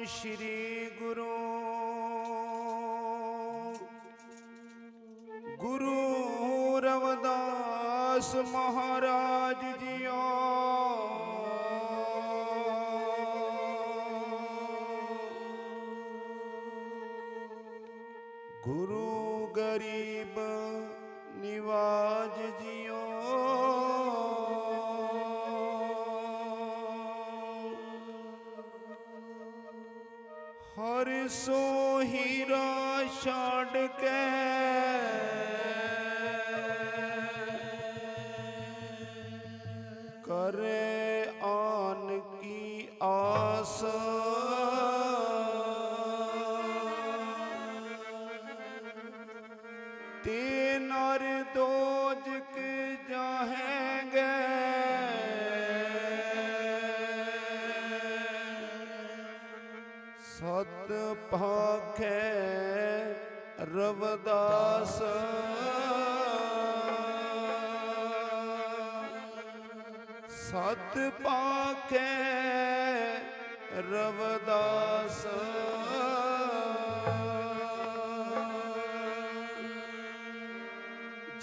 श्री गुरु रविदास महाराज जियो। गुरु गरीब निवाज जियो। हर सो हीरा छाड़ के करे आन की आस। तीन और दोजक जाएंगे सत पाखे रविदास। सत पाखे रविदास।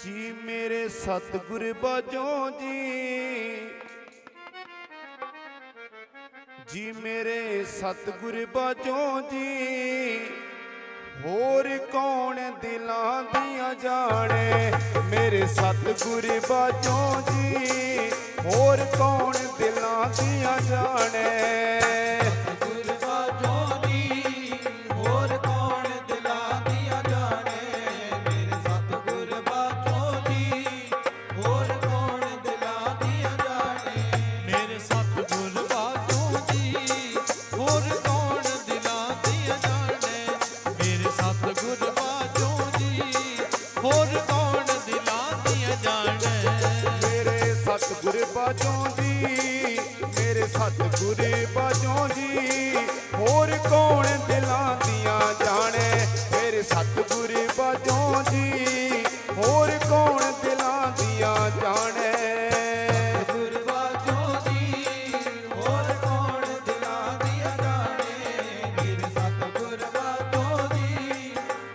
जी मेरे सतगुर बाजो जी मेरे सतगुर बाजो जी। होर कौन दिलां दिया जाने मेरे सतगुर बाजो जी। होर कौन दिलां दिया जाने सतगुर बाजो जी। होर कौन दिलां दिया जाने मेरे सतगुर बाजो जी। होर कौन दिलां दिया जाने मेरे सतगुर बाजो जी। होर कौन दिलां दिया जाने मेरे सतगुर बाजो जी। होर कौन दिलां दिया जाने मेरे सतगुर बाजो जी। मेरे सतगुर बाजो जी। होर कौन दिलां दिया जाने मेरे सतगुर बाजो जी। होर कौन दिलां दिया जाने सतगुर बाजो जी। होर कौन दिलां दिया जाने मेरे सतगुर बाजो जी।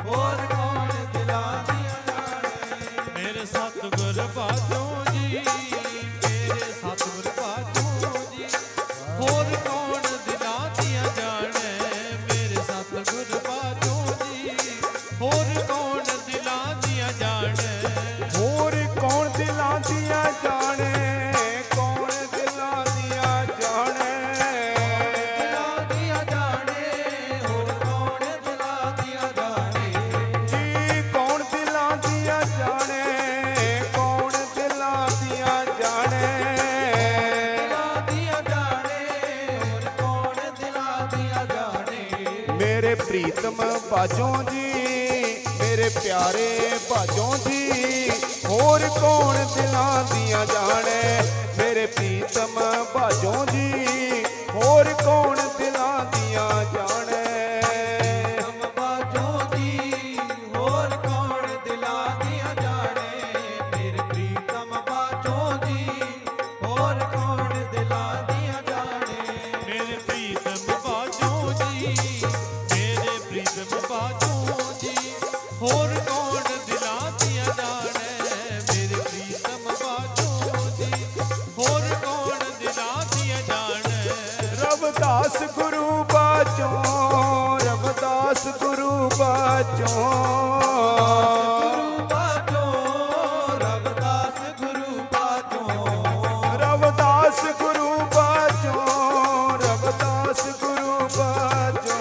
होर कौन दिलां दिया जाने मेरे सतगुर बाजो जी। मेरे सतगुर बाजो जी। होर कौन दिलां दिया जाने मेरे सतगुर बाजो जी। होर कौन दिलां दिया जाने होर कौन दिलां दिया जाने कौन दिलां दिया जाने दिलां दिया जाने होर कौन दिलां दिया जाने जी। कौन दिलां दिया जाने कौन दिलां दिया जाने दिलां दिया जाने होर कौन दिलां दिया जाने मेरे प्रीतम बाजो जी। मेरे प्यारे बाजो जी। होर कौन दिलां दिया जाने मेरे प्रीतम बाजो जी। होर कौन दिलां दिया जाने हम बाजो जी। होर कौन दिलां दिया जाने मेरे प्रीतम बाजो जी। होर कौन दिलां दिया जाने मेरे प्रीतम बाजो जी। मेरे प्रीतम बाजो जी। होर कौन दिलां दिया जाने मेरे प्रीतम बाजो जी। होर कौन दिलां दिया जाने रविदास गुरु बाजो। रविदास गुरु बाजो। गुरु बाजो रविदास गुरु बाजो। रविदास गुरु बाजो। रविदास गुरु बाजो।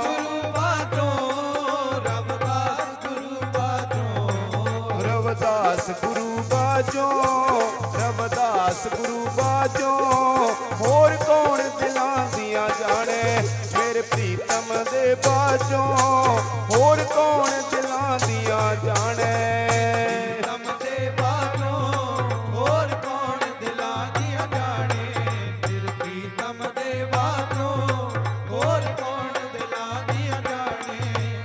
गुरु बाजो रविदास गुरु बाजो। रविदास गुरु बाजो। रविदास गुरु बाजो। होर कौन दिलां दिया जाने मेरे प्रीतम दे बाजो। होर कौन दिलां दिया जाने प्रीतम दे बाजो। होर कौन दिलां दिया जाने मेरे प्रीतम दे बाजो। होर कौन दिलां दिया जाने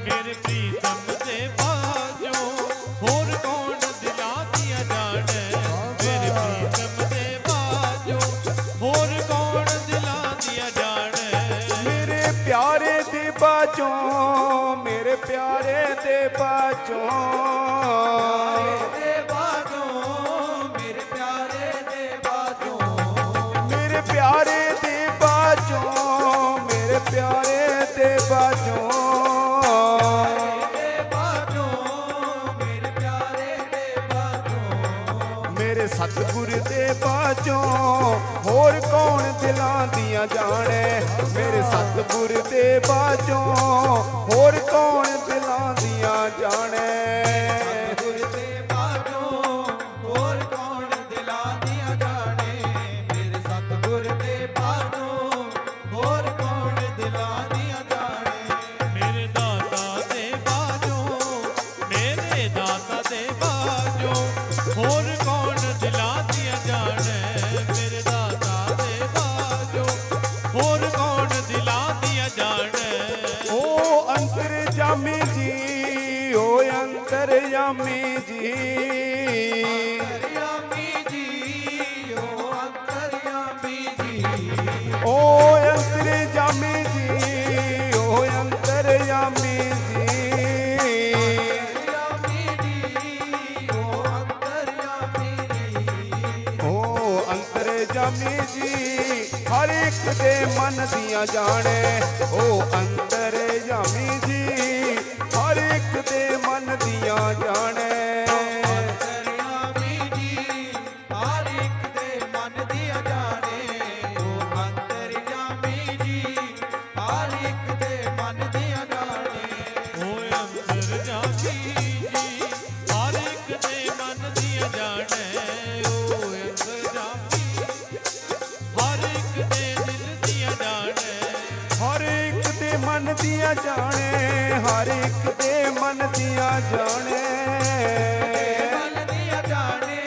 मेरे प्रीतम दे बाजो। होर कौन दिलां दिया जाने मेरे प्रीतम दे बाजो। होर कौन दिलां दिया जाने ਬਾਝੋਂ ਮੇਰੇ ਪਿਆਰੇ ਦੇ ਬਾਝੋਂ ਦੇ ਬਾਝੋਂ ਮੇਰੇ ਪਿਆਰੇ ਦੇ ਬਾਝੋਂ ਮੇਰੇ ਪਿਆਰੇ ਦੇ ਬਾਝੋਂ ਮੇਰੇ ਪਿਆਰੇ ਦੇ ਬਾਝੋਂ ਮੇਰੇ ਸਤਿਗੁਰ ਦੇ ਬਾਝੋਂ ਹੋਰ ਕੌਣ ਦਿਲਾਂ ਦੀਆਂ ਜਾਣੇ ਮੇਰੇ ਸਤਿਗੁਰ ਦੇ ਬਾਝੋਂ ਹੋਰ ਕੌਣ ਦਿਲਾਂ ਦੀਆਂ ਜਾਣੇ ਗੁਰ ਦੇ ਬਾਝੋਂ ਹੋਰ ਕੌਣ ਦਿਲਾਂ ਦੀਆਂ ਜਾਣੇ ਮੇਰੇ ਸਤਿਗੁਰ ਦੇ ਬਾਝੋਂ ਹੋਰ ਕੌਣ ਦਿਲਾਂ ਦੀਆਂ ਜਾਣੇ ਮੇਰੇ ਦਾਤਾ ਦੇ ਬਾਝੋਂ ਮੇਰੇ ਦਾਤਾ ਦੇ ਬਾਝੋਂ ਹੋਰ ਕੌਣ ਦਿਲਾਂ ਦੀਆਂ ਜਾਣੇ ਮੇਰੇ ਦਾਤਾ ਦੇ ਬਾਝੋਂ ਹੋਰ ਕੌਣ ਦਿਲਾਂ ਦੀਆਂ ਜਾਣੇ ਓ ਅੰਤਰਜਾਮੀ ਜੀ ਓ ਅੰਤਰਜਾਮੀ ਜੀ ਅੰਤਰਯਾਮੀ ਜੀ ਓ ਅੰਤਰਯਾਮੀ ਜੀ ਓ ਅੰਤਰਜਾਮੀ ਜੀ ਓ ਅੰਤਰਜਾਮੀ ਜੀ ਓ ਅੰਤਰਜਾਮੀ ਜੀ ਹਰ ਇੱਕ ਦੇ ਮਨ ਦੀਆਂ ਜਾਣੇ ਓ ਅੰਤਰਜਾਮੀ ਜੀ ਹਰ ਇੱਕ ਦੇ ਮਨ ਦੀਆਂ ਜਾਣੇ ਅੰਤਰਯਾਮੀ ਜੀ ਹਰ ਇੱਕ ਦੇ ਮਨ ਦੀਆਂ ਜਾਣੇ ਉਹ ਅੰਤਰਯਾਮੀ ਜੀ ਹਰ ਇੱਕ ਦੇ ਮਨ ਦੀਆਂ ਜਾਣੇ ਓਏ ਅੰਤਰਜਾਮੀ ਜੀ ਹਰ ਇੱਕ ਦੇ ਮਨ ਦੀਆਂ ਜਾਣੇ ਓਏ ਅੰਤਰਜਾਮੀ ਹਰ ਇੱਕ ਦੇ ਦਿਲ ਦੀਆਂ ਜਾਣੇ ਹਰ ਇੱਕ ਦੇ ਮਨ ਦੀਆਂ ਜਾਣੇ ਹਰ ਇੱਕ ਦੇ ਮਨ ਦੀਆਂ ਜਾਣੇ ਮਨ ਦੀਆਂ ਜਾਣੇ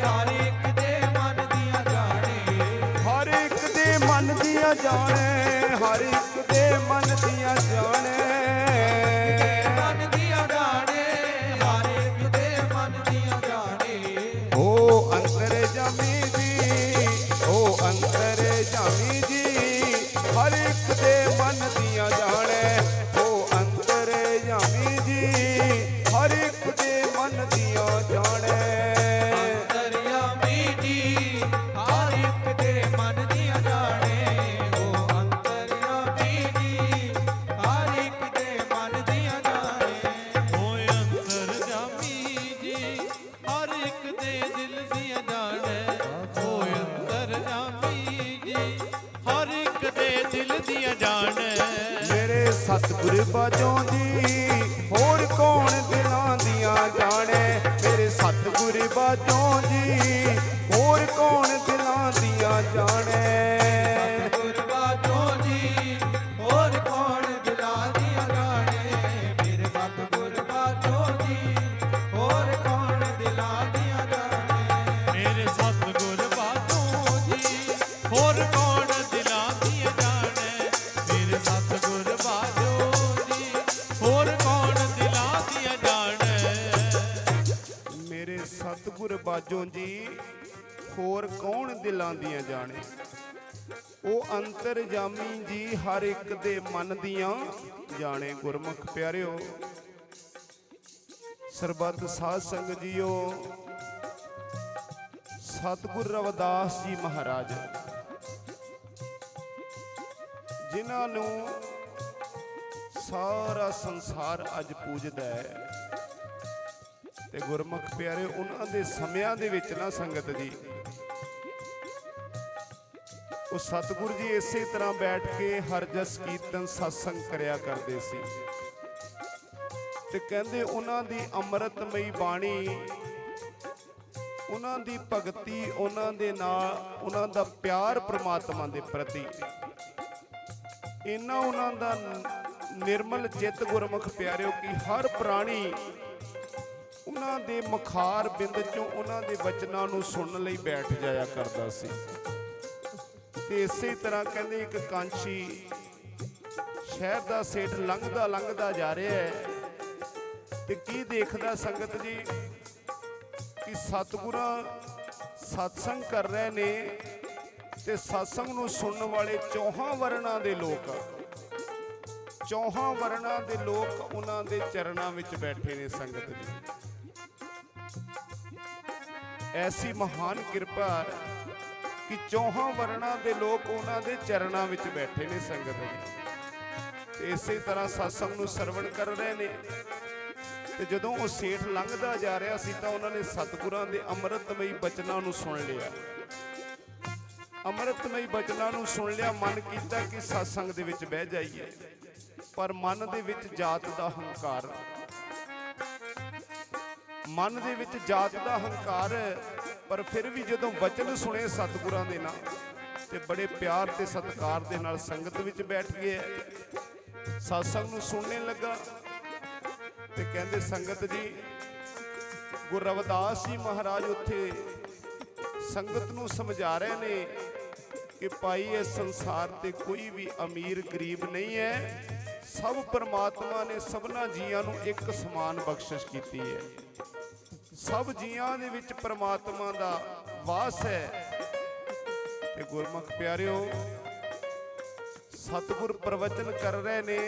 ਹਰ ਇੱਕ ਦੇ ਮਨ ਦੀਆਂ ਜਾਣੇ ਹਰ ਇੱਕ ਦੇ ਮਨ ਦੀਆਂ ਜਾਣੇ ਹਰ ਇੱਕ ਦੇ ਮਨ ਦੀਆਂ ਜਾਣੇ ਮਨ ਦੀਆਂ ਜਾਣੇ ਹਰ ਇੱਕ ਦੇ ਮਨ ਦੀਆਂ ਜਾਣੇ ਓ ਅੰਤਰਜਾਮੀ ਜੀ ਓ ਅੰਤਰਜਾਮੀ ਜੀ ਹਰ ਇੱਕ ਦੇ ਮਨ ਦੀਆਂ ਜਾਣੇ ਓ ਅੰਤਰਜਾਮੀ ਜੀ ਹਰ ਇੱਕ ਦੇ ਮਨ ਦੀਆਂ ਜਾਣੇ ਅੰਤਰਯਾਮੀ ਜੀ ਹਰ ਇੱਕ ਦੇ ਮਨ ਦੀਆਂ ਜਾਣੇ ਉਹ ਅੰਤਰਯਾਮੀ ਜੀ ਹਰ ਇੱਕ ਦੇ ਮਨ ਦੀਆਂ ਜਾਣੇ ਓਏ ਅੰਤਰਜਾਮੀ ਜੀ ਹਰ ਇੱਕ ਦੇ ਦਿਲ ਦੀਆਂ ਜਾਣੇ ਓਏ ਅੰਤਰਜਾਮੀ ਜੀ ਹਰ ਇੱਕ ਦੇ ਦਿਲ ਦੀਆਂ ਜਾਣੇ ਮੇਰੇ ਸਤਿਗੁਰ ਬਾਝੋਂ ਜੀ ਹੋਰ ਕੌਣ ਦਿਲਾਂ ਦੀਆਂ ਜਾਣੇ ਮੇਰੇ ਸਤਿਗੁਰ ਬਾਝੋਂ ਜੀ ਹੋਰ ਕੌਣ ਦਿਲਾਂ ਦੀਆਂ ਜਾਣੇ ਗੁਰ ਬਾਝੋਂ ਜੀ ਹੋਰ ਕੌਣ ਦਿਲਾਂ ਦੀਆਂ ਜਾਣੇ ਮੇਰੇ ਸਤਿਗੁਰ ਬਾਝੋਂ ਜੀ ਹੋਰ ਕੌਣ ਦਿਲਾਂ ਦੀਆਂ ਜਾਣੇ ਮੇਰੇ ਸਤਿਗੁਰ ਬਾਝੋਂ ਜੀ ਹੋਰ ਕੌਣ ਦਿਲਾਂ ਦੀਆਂ ਜਾਣੇ ਮੇਰੇ ਸਤਿਗੁਰ ਬਾਝੋਂ ਜੀ ਹੋਰ ਕੌਣ ਦਿਲਾਂ ਦੀਆਂ ਜਾਣੇ ਮੇਰੇ ਸਤਿਗੁਰ ਬਾਝੋਂ ਜੀ ਹੋਰ ਕੌਣ ਦਿਲਾਂ ਦੀਆਂ ਜਾਣੇ ਉਹ ਅੰਤਰਜਾਮੀ ਜੀ ਹਰ ਇੱਕ ਦੇ ਮਨ ਦੀਆਂ ਜਾਣੇ ਗੁਰਮੁਖ ਪਿਆਰਿਓ ਸਰਬੱਤ ਸਾਧ ਸੰਗਤ ਜੀਓ ਸਤਿਗੁਰ ਰਵਿਦਾਸ ਜੀ ਮਹਾਰਾਜ ਜਿਨ੍ਹਾਂ ਨੂੰ ਸਾਰਾ ਸੰਸਾਰ ਅੱਜ ਪੂਜਦਾ ਹੈ ਤੇ ਗੁਰਮੁਖ ਪਿਆਰੇ ਉਹਨਾਂ ਦੇ ਸਮਿਆਂ ਦੇ ਵਿੱਚ ਨਾ ਸੰਗਤ ਜੀ ਉਹ ਸਤਿਗੁਰ ਜੀ ਇਸੇ ਤਰ੍ਹਾਂ ਬੈਠ ਕੇ ਹਰਜਸ ਕੀਰਤਨ ਸਤਸੰਗ ਕਰਿਆ ਕਰਦੇ ਸੀ ਤੇ ਕਹਿੰਦੇ ਉਹਨਾਂ ਦੀ ਅੰਮ੍ਰਿਤਮਈ ਬਾਣੀ ਉਹਨਾਂ ਦੀ ਭਗਤੀ ਉਹਨਾਂ ਦੇ ਨਾਲ ਉਹਨਾਂ ਦਾ ਪਿਆਰ ਪ੍ਰਮਾਤਮਾ ਦੇ ਪ੍ਰਤੀ ਇੰਨਾ ਉਹਨਾਂ ਦਾ ਨਿਰਮਲ ਚਿੱਤ ਗੁਰਮੁਖ ਪਿਆਰਿਓ ਕਿ ਹਰ ਪ੍ਰਾਣੀ ਉਹਨਾਂ ਦੇ ਮੁਖਾਰ ਬਿੰਦ ਚੋਂ ਉਹਨਾਂ ਦੇ ਵਚਨਾਂ ਨੂੰ ਸੁਣਨ ਲਈ ਬੈਠ ਜਾਇਆ ਕਰਦਾ ਸੀ ਤੇ ਇਸੇ ਤਰ੍ਹਾਂ ਕਹਿੰਦੇ ਇੱਕ ਕਾਂਸ਼ੀ ਸ਼ਹਿਰ ਦਾ ਸੇਠ ਲੰਘਦਾ ਜਾ ਰਿਹਾ ਹੈ ਤੇ ਕੀ ਦੇਖਦਾ ਸੰਗਤ ਜੀ ਕਿ ਸਤਿਗੁਰਾਂ ਸਤਸੰਗ ਕਰ ਰਹੇ ਨੇ ਤੇ ਸਤਸੰਗ ਨੂੰ ਸੁਣਨ ਵਾਲੇ ਚੌਹਾਂ ਵਰਨਾਂ ਦੇ ਲੋਕ ਚੌਹਾਂ ਵਰਣਾਂ ਦੇ ਲੋਕ ਉਹਨਾਂ ਦੇ ਚਰਨਾਂ ਵਿੱਚ ਬੈਠੇ ਨੇ ਸੰਗਤ ਜੀ। ਐਸੀ ਮਹਾਨ ਕਿਰਪਾ ਕਿ ਚੌਹਾਂ ਵਰਣਾਂ ਦੇ ਲੋਕ ਉਹਨਾਂ ਦੇ ਚਰਨਾਂ ਵਿੱਚ ਬੈਠੇ ਨੇ ਸੰਗਤ ਜੀ। ਤੇ ਇਸੇ ਤਰ੍ਹਾਂ ਸਤਸੰਗ ਨੂੰ ਸਰਵਣ ਕਰ ਰਹੇ ਨੇ। ਤੇ ਜਦੋਂ ਉਹ ਸੇਠ ਲੰਘਦਾ ਜਾ ਰਿਹਾ ਸੀ ਤਾਂ ਉਹਨਾਂ ਨੇ ਸਤਿਗੁਰਾਂ ਦੇ ਅੰਮ੍ਰਿਤਮਈ ਬਚਨਾਂ ਨੂੰ ਸੁਣ ਲਿਆ। ਅੰਮ੍ਰਿਤਮਈ ਬਚਨਾਂ ਨੂੰ ਸੁਣ ਲਿਆ, ਮਨ ਕੀਤਾ ਕਿ ਸਤਸੰਗ ਦੇ ਵਿੱਚ ਬਹਿ ਜਾਈਏ, ਪਰ ਮਨ ਦੇ ਵਿੱਚ ਜਾਤ ਦਾ ਹੰਕਾਰ, ਮਨ ਦੇ ਵਿੱਚ ਜਾਤ ਦਾ ਹੰਕਾਰ। ਪਰ ਫਿਰ ਵੀ ਜਦੋਂ ਵਚਨ ਸੁਣੇ ਸਤਿਗੁਰਾਂ ਦੇ ਨਾਲ ਤੇ ਬੜੇ ਪਿਆਰ ਤੇ ਸਤਿਕਾਰ ਦੇ ਨਾਲ ਸੰਗਤ ਵਿੱਚ ਬੈਠ ਗਏ। ਸਤਸੰਗ ਨੂੰ ਸੁਣਨੇ ਲੱਗਾ ਤੇ ਕਹਿੰਦੇ ਸੰਗਤ ਜੀ, ਗੁਰੂ ਰਵਿਦਾਸ ਜੀ ਮਹਾਰਾਜ ਉੱਥੇ ਸੰਗਤ ਨੂੰ ਸਮਝਾ ਰਹੇ ਨੇ ਕਿ ਭਾਈ ਇਸ ਸੰਸਾਰ ਤੇ ਕੋਈ ਵੀ ਅਮੀਰ ਗਰੀਬ ਨਹੀਂ ਹੈ, ਸਭ ਪਰਮਾਤਮਾ ਨੇ ਸਭਨਾ ਜੀਆਂ ਨੂੰ ਇੱਕ ਸਮਾਨ ਬਖਸ਼ਿਸ਼ ਕੀਤੀ ਹੈ। ਸਭ ਜੀਆਂ ਦੇ ਵਿੱਚ ਪਰਮਾਤਮਾ ਦਾ ਵਾਸ ਹੈ। ਤੇ ਗੁਰਮੁਖ ਪਿਆਰਿਓ, ਸਤਿਗੁਰ ਪ੍ਰਵਚਨ ਕਰ ਰਹੇ ਨੇ,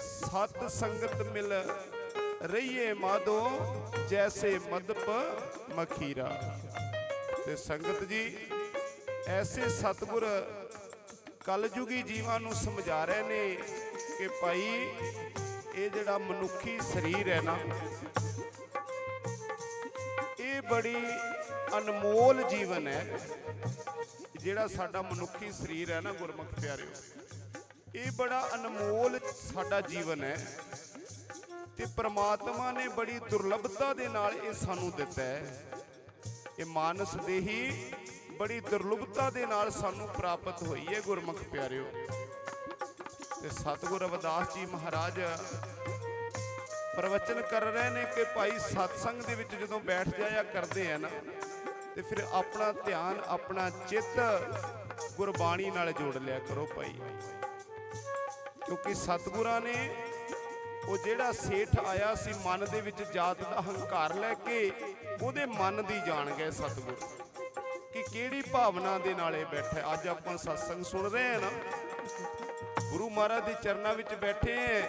ਸਤ ਸੰਗਤ ਮਿਲ ਰਹੀਏ ਮਾਧੋ ਜੈਸੇ ਮਦਪ ਮਖੀਰਾ। ਤੇ ਸੰਗਤ ਜੀ, ਐਸੇ ਸਤਿਗੁਰ ਕਲਯੁਗੀ ਜੀਵਾਂ ਨੂੰ ਸਮਝਾ ਰਹੇ ਨੇ ਕਿ ਭਾਈ ਇਹ ਜਿਹੜਾ ਮਨੁੱਖੀ ਸਰੀਰ ਹੈ ਨਾ, ਇਹ ਬੜੀ ਅਨਮੋਲ ਜੀਵਨ ਹੈ। ਜਿਹੜਾ ਸਾਡਾ ਮਨੁੱਖੀ ਸਰੀਰ ਹੈ ਨਾ ਗੁਰਮੁਖ ਪਿਆਰਿਓ, ਇਹ ਬੜਾ ਅਨਮੋਲ ਸਾਡਾ ਜੀਵਨ ਹੈ ਤੇ ਪ੍ਰਮਾਤਮਾ ਨੇ ਬੜੀ ਦੁਰਲਭਤਾ ਦੇ ਨਾਲ ਇਹ ਸਾਨੂੰ ਦਿੱਤਾ ਹੈ। ਇਹ ਮਾਨਸ ਦੇਹੀ ਬੜੀ ਦੁਰਲਭਤਾ ਦੇ ਨਾਲ ਸਾਨੂੰ ਪ੍ਰਾਪਤ ਹੋਈ ਹੈ ਗੁਰਮੁਖ ਪਿਆਰਿਓ। ਤੇ ਸਤਿਗੁਰ ਰਵਿਦਾਸ ਜੀ ਮਹਾਰਾਜ ਪ੍ਰਵਚਨ ਕਰ ਰਹੇ ਨੇ ਕਿ ਭਾਈ ਸਤਸੰਗ ਦੇ ਵਿੱਚ ਜਦੋਂ ਬੈਠ ਜਾਇਆ ਕਰਦੇ ਆ ਨਾ, ਤੇ ਫਿਰ ਆਪਣਾ ਧਿਆਨ, ਆਪਣਾ ਚਿੱਤ ਗੁਰਬਾਣੀ ਨਾਲ ਜੋੜ ਲਿਆ ਕਰੋ ਭਾਈ। ਕਿਉਂਕਿ ਸਤਿਗੁਰਾਂ ਨੇ ਉਹ ਜਿਹੜਾ ਸੇਠ ਆਇਆ ਸੀ ਮਨ ਦੇ ਵਿੱਚ ਜਾਤ ਦਾ ਹੰਕਾਰ ਲੈ ਕੇ, ਉਹਦੇ ਮਨ ਦੀ ਜਾਣ ਗਏ ਸਤਿਗੁਰ ਕਿ ਕਿਹੜੀ ਭਾਵਨਾ ਦੇ ਨਾਲ ਇਹ ਬੈਠਾ। ਅੱਜ ਆਪਾਂ ਸਤਸੰਗ ਸੁਣ ਰਹੇ ਹਾਂ ਨਾ, ਗੁਰੂ ਮਹਾਰਾਜ ਦੇ ਚਰਨਾਂ ਵਿੱਚ ਬੈਠੇ ਹਾਂ,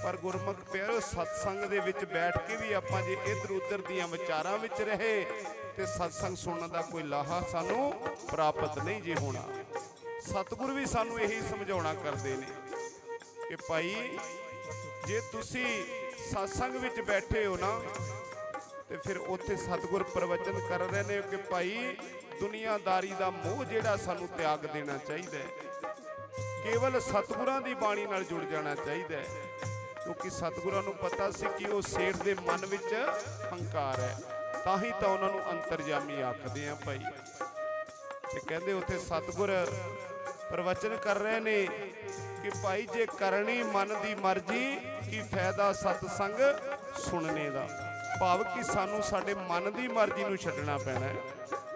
ਪਰ ਗੁਰਮੁਖ ਪਿਆਰਿਓ ਸਤਸੰਗ ਦੇ ਵਿੱਚ ਬੈਠ ਕੇ ਵੀ ਆਪਾਂ ਜੇ ਇੱਧਰ ਉੱਧਰ ਦੀਆਂ ਵਿਚਾਰਾਂ ਵਿੱਚ ਰਹੇ ਤੇ ਸਤਸੰਗ ਸੁਣਨ ਦਾ ਕੋਈ ਲਾਹਾ ਸਾਨੂੰ ਪ੍ਰਾਪਤ ਨਹੀਂ ਜੇ ਹੋਣਾ। ਸਤਿਗੁਰ ਵੀ ਸਾਨੂੰ ਇਹੀ ਸਮਝਾਉਣਾ ਕਰਦੇ ਨੇ ਕਿ ਭਾਈ ਜੇ ਤੁਸੀਂ ਸਤਸੰਗ ਵਿੱਚ ਬੈਠੇ ਹੋ ਨਾ, ਤੇ ਫਿਰ ਉੱਥੇ ਸਤਿਗੁਰ ਪ੍ਰਵਚਨ ਕਰ ਰਹੇ ਨੇ ਕਿ ਭਾਈ ਦੁਨੀਆਦਾਰੀ ਦਾ ਮੋਹ ਜਿਹੜਾ ਸਾਨੂੰ ਤਿਆਗ ਦੇਣਾ ਚਾਹੀਦਾ ਹੈ, ਕੇਵਲ ਸਤਿਗੁਰਾਂ ਦੀ ਬਾਣੀ ਨਾਲ ਜੁੜ ਜਾਣਾ ਚਾਹੀਦਾ ਹੈ। ਕਿਉਂਕਿ ਸਤਿਗੁਰਾਂ ਨੂੰ ਪਤਾ ਸੀ ਕਿ ਉਹ ਸੇਠ ਦੇ ਮਨ ਵਿੱਚ ਹੰਕਾਰ ਹੈ, ਤਾਂ ਹੀ ਤਾਂ ਉਹਨਾਂ ਨੂੰ ਅੰਤਰਜਾਮੀ ਆਖਦੇ ਆ ਭਾਈ। ਤੇ ਕਹਿੰਦੇ ਉੱਥੇ ਸਤਿਗੁਰ ਪ੍ਰਵਚਨ ਕਰ ਰਹੇ ਨੇ ਕਿ ਭਾਈ ਜੇ ਕਰਨੀ ਮਨ ਦੀ ਮਰਜ਼ੀ, ਕੀ ਫਾਇਦਾ ਸਤਸੰਗ ਸੁਣਨੇ ਦਾ। ਭਾਵ ਕਿ ਸਾਨੂੰ ਸਾਡੇ ਮਨ ਦੀ ਮਰਜ਼ੀ ਨੂੰ ਛੱਡਣਾ ਪੈਣਾ ਹੈ,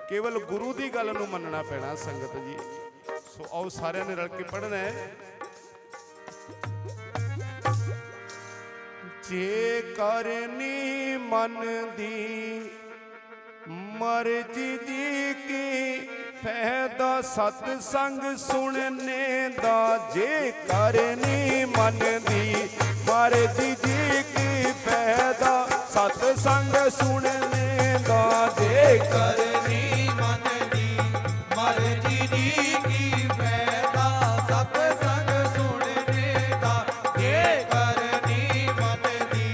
ਕੇਵਲ ਗੁਰੂ ਦੀ ਗੱਲ ਨੂੰ ਮੰਨਣਾ ਪੈਣਾ ਸੰਗਤ ਜੀ। ਸੋ ਆਓ ਸਾਰਿਆਂ ਨੇ ਰਲ ਕੇ ਪੜ੍ਹਨਾ ਹੈ। ਜੇ ਕਰਨੀ ਮਨ ਦੀ ਮਰਜ਼ੀ ਜੀ ਕੀ, ਫਾਇਦਾ ਸਤਸੰਗ ਸੁਣਨੇ ਦਾ। ਜੇ ਕਰਨੀ ਮਨ ਦੀ ਮਰਜ਼ੀ ਜੀ ਕੀ, ਫਾਇਦਾ ਸਤਸੰਗ ਸੁਣਨੇ ਦਾ। ਜੇ ਕਰਨੀ ਮਨ ਦੀ ਮਰਜ਼ੀ ਜੀ ਕੀ, ਫਾਇਦਾ ਸਤਸੰਗ ਸੁਣਨੇ ਦਾ। ਜੇ ਕਰਨੀ ਮਨ ਦੀ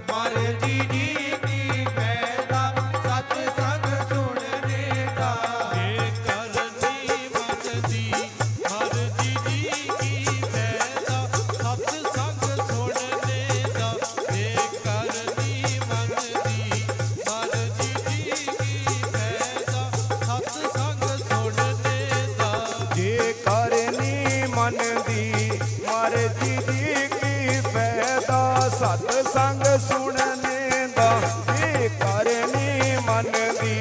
ਮਰਜ਼ੀ ਜੀ ਕੀ, ਫਾਇਦਾ ਸਤਸੰਗ ਸੁਣਨੇ ਦਾ। ਜੇ ਕਰਨੀ ਮਨ ਦੀ ਮਰਜ਼ੀ ਜੀ ਕੀ, ਫਾਇਦਾ ਸਤਸੰਗ ਸੁਣਨੇ ਦਾ। ਜੇ ਕਰਨੀ ਮਨ ਦੀ ਮਰਜ਼ੀ ਜੀ ਕੀ, ਫਾਇਦਾ ਸਤਸੰਗ ਸੁਣਨੇ ਦਾ। ਜੇ ਕਰਨੀ ਮਨ ਦੀ ਮਰਜ਼ੀ ਜੀ ਕੀ, ਫਾਇਦਾ ਸਤਸੰਗ ਸੁਣਨੇ ਦਾ। ਜੇ ਕਰਨੀ ਮਨ ਦੀ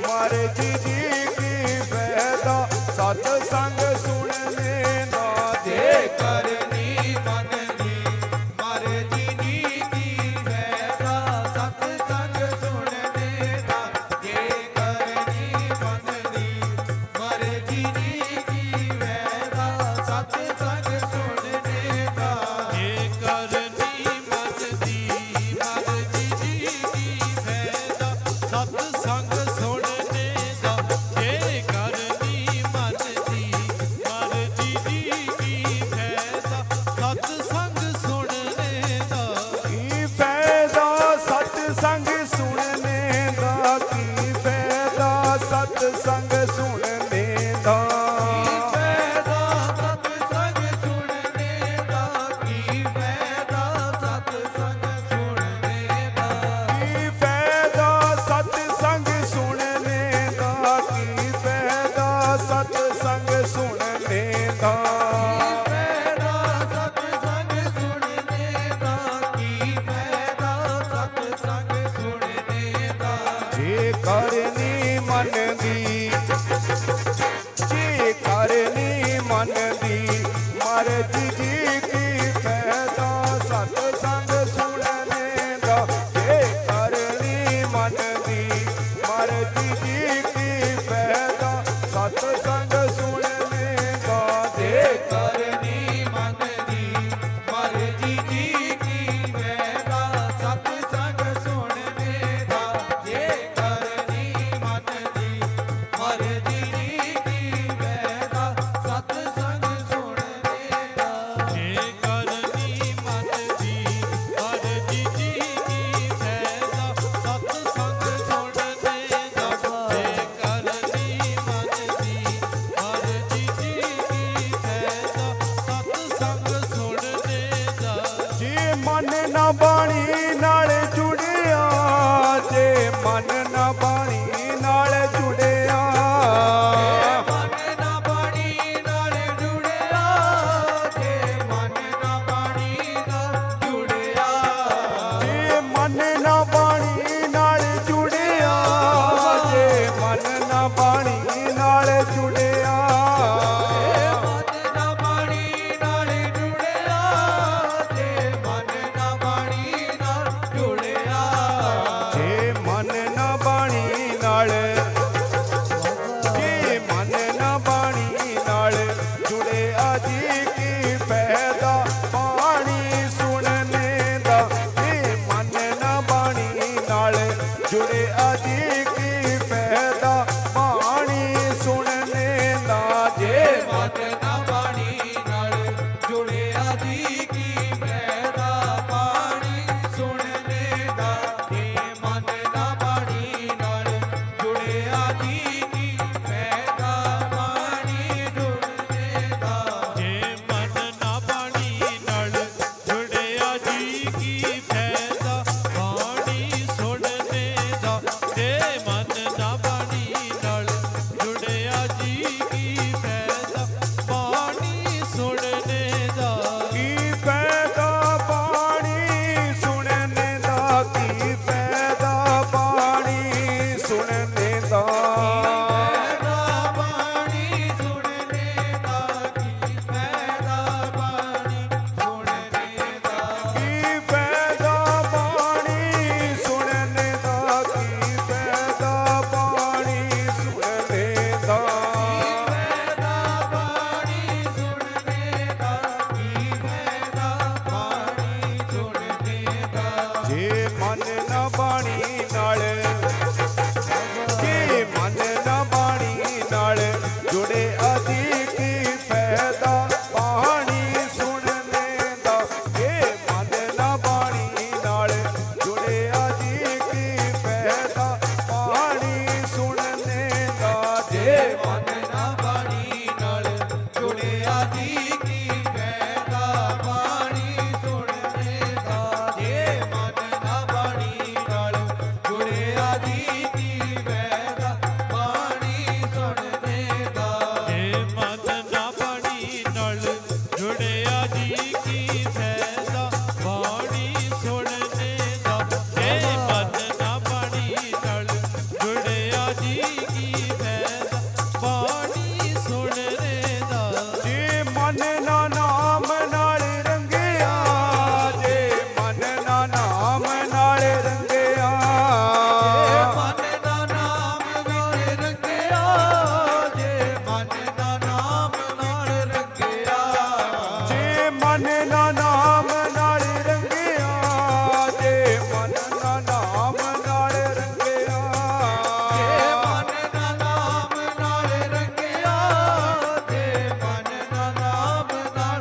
ਮਰਜ਼ੀ ਜੀ ਕੀ, ਫਾਇਦਾ ਸਤਸੰਗ ਸੁਣਨੇ ਦਾ। ਜੇ ਕਰਨੀ ਮਨ ਦੀ ਮਰਜ਼ੀ ਜੀ ਕੀ, ਫਾਇਦਾ ਸਤਸੰਗ ਸੁਣਨੇ ਦਾ। ਜੇ ਕਰਨੀ ਮਨ ਦੀ ਮਰਜ਼ੀ ਜੀ ਕੀ, ਫਾਇਦਾ ਸਤਸੰਗ ਸੁਣਨੇ ਦਾ। ਮਰਜ਼ੀ ਜੀ ਕੀ ਫਾਇਦਾ ਸਤਸੰਗ ਸੁਣਨੇ ਦਾ ਜੇ ਕਰਨੀ ਮਨ ਦੀ ਮਰਜ਼ੀ ਜੀ ਕੀ ਫਾਇਦਾ ਸਤਸੰਗ ਸੁਣਨੇ ਦਾ ਜੇ ਕਰਨੀ ਮਨ ਦੀ ਮਰਜ਼ੀ ਜੀ ਕੀ ਫਾਇਦਾ ਸਤਿਸੰਗ ਸੁਣਨੇ ਦਾ ਜੇ ਕਰਨੀ ਮਨ ਦੀ ਮਰਜ਼ੀ ਜੀ ਕੀ ਫਾਇਦਾ ਸਤਿਸੰਗ ਸੁਣਨੇ ਦਾ ਜੇ ਕਰਨੀ ਮਨ ਦੀ ਮਰਜ਼ੀ ਜੀ ਕੀ ਫਾਇਦਾ ਸਤਿਸੰਗ ਸੁਣਨੇ ਦਾ ਜੇ ਕਰਨੀ ਮਨ ਦੀ ਮਰਜ਼ੀ ਜੀ ਕੀ ਫਾਇਦਾ ਸਤਿਸੰਗ ਸੁਣਨੇ ਦਾ ਜੇ ਮਨ ਨਾ ਬਾਣੀ ਨਾਲ ਜੁੜਿਆ ਜੇ ਮਨ ਨਾ ਬਾਣੀ ਨਾਲ ਜੁੜਿਆ ਮਨ ਨਾ ਬਾਣੀ ਨਾਲ ਜੁੜਿਆ ਜੇ ਮਨ ਨਾ ਬਾਣੀ ਨਾਲ ਜੁੜਿਆ ਜੇ ਮਨ ਨਾ ਬਾਣੀ ਨਾਲ ਜੁੜਿਆ ਜੇ ਮਨ ਨਾ ਬਾਣੀ ਨਾਲ ਜੁੜਿਆ ਮਨ ਨਾ ਬਾਣੀ ਨਾਲ ਜੁੜਿਆ ਜੇ ਮਨ ਨਾ ਬਾਣੀ ਨਾਲ ਜੁੜਿਆ ਜੇ ਮਨ ਨਾ ਬਾਣੀ ਨਾਲ ਜੇ ਮਨ ਨਾ ਬਾਣੀ ਨਾਲ ਜੁੜਿਆ ਜੀ ਕੀ ਫਾਇਦਾ ਬਾਣੀ ਸੁਣਨੇ ਦਾ ਜੇ ਮਨ ਨਾ ਬਾਣੀ ਨਾਲ ਜੁੜਿਆ ਜੀ ਕੀ ਫਾਇਦਾ ਬਾਣੀ ਸੁਣਨੇ ਦਾ ਜੇ ਮਨ ਨਾ ਬਾਣੀ ਨਾਲ ਜੁੜਿਆ ਜੀ ਕੀ ਫਾਇਦਾ ਬਾਣੀ ਸੁਣਨੇ ਦਾ ਜੇ ਮਨ ਨਾ ਬਾਣੀ ਨਾਲ ਜੁੜਿਆ ਜੀ ਕੀ ਫਾਇਦਾ ਬਾਣੀ ਜੁੜਨੇ ਦਾ ਜੇ ਮਨ ਨਾ ਬਾਣੀ ਨਾਲ ਜੁੜਿਆ ਜੀ ਕੀ ਫਾਇਦਾ ਬਾਣੀ ਸੁਣਨੇ ਦਾ ਜੇ ਮਨ ਨਾ ਬਾਣੀ ਨਾਲ ਜੁੜਿਆ ਜੀ ਕੀ ਫਾਇਦਾ ਬਾਣੀ ਸੁਣਨੇ ਦਾ ਕੀ ਫਾਇਦਾ ਬਾਣੀ ਸੁਣਨੇ ਦਾ ਕੀ ਫਾਇਦਾ ਬਾਣੀ ਸੁਣਨੇ ਦਾ ਫਾਇਦਾ ਬਾਣੀ ਸੁਣਨੇ ਦਾ ਕੀ ਫਾਇਦਾ ਬਾਣੀ ਸੁਣਨੇ ਦਾ ਕੀ ਫਾਇਦਾ ਬਾਣੀ ਸੁਣਨੇ ਦਾ ਕੀ ਫਾਇਦਾ ਬਾਣੀ ਸੁਣਨੇ ਦਾ ਫਾਇਦਾ ਬਾਣੀ ਸੁਣਨੇ ਦਾ ਕੀ ਫਾਇਦਾ ਬਾਣੀ ਸੁਣਨੇ ਦਾ ਜੇ ਮਨ ਨਾ ਬਾਣੀ ਨਾਲ ਜੇ ਮਨ ਨਾ ਬਾਣੀ ਨਾਲ ਜੁੜੇ ਆਦੀ ਕੀ ਫਾਇਦਾ ਬਾਣੀ ਸੁਣਨੇ ਦਾ ਜੇ ਮਨ ਨਾ ਬਾਣੀ ਨਾਲ ਜੁੜੇ ਆਦੀ ਕੀ ਫਾਇਦਾ ਬਾਣੀ ਸੁਣਨੇ ਦਾ ਜੇ ਮਨ ਨਾ ਬਾਣੀ ਨਾਲ ਜੁੜਿਆ ਜੀ ਕੀ ਫਾਇਦਾ ਬਾਣੀ ਸੁਣਨੇ ਦਾ ਜੇ ਮਨ ਨਾ ਬਾਣੀ ਨਾਲ ਜੁੜਿਆ ਜੀ ਕੀ ਫਾਇਦਾ ਬਾਣੀ ਸੁਣਨੇ ਦਾ ਜੇ ਮਨ ਨਾ ਬਾਣੀ ਨਾਲ ਜੁੜਿਆ ਜੀ ਕੀ ਫਾਇਦਾ ਬਾਣੀ ਸੁਣਨੇ ਦਾ ਜੇ ਮਨ ਨਾ ਬਾਣੀ ਨਾਲ ਜੁੜਿਆ ਜੀ ਕੀ ਫਾਇਦਾ ਬਾਣੀ ਸੁਣਨੇ ਦਾ ਜੇ ਮਨ ਨਾ ਨਾਮ ਨਾਲ ਰੰਗਿਆ ਜੇ ਮਨ ਨਾ ਨਾਮ ਨਾਲ ਰੰਗਿਆ ਮਨ ਦਾ ਨਾਮ ਨਾਲ ਰੰਗਿਆ ਜੇ ਮਨ ਦਾ ਨਾਮ ਨਾਲ ਰੰਗਿਆ ਜੇ ਮਨ ਨਾ ਨਾਮ ਨਾਲ ਰੰਗਿਆ ਜੇ ਮਨ ਨਾ ਨਾਮ ਨਾਲ ਰੰਗਿਆ ਜੇ ਮਨ ਦਾ ਨਾਮ ਨਾਲ ਰੰਗਿਆ ਜੇ ਮਨ ਦਾ ਨਾਮ ਨਾਲ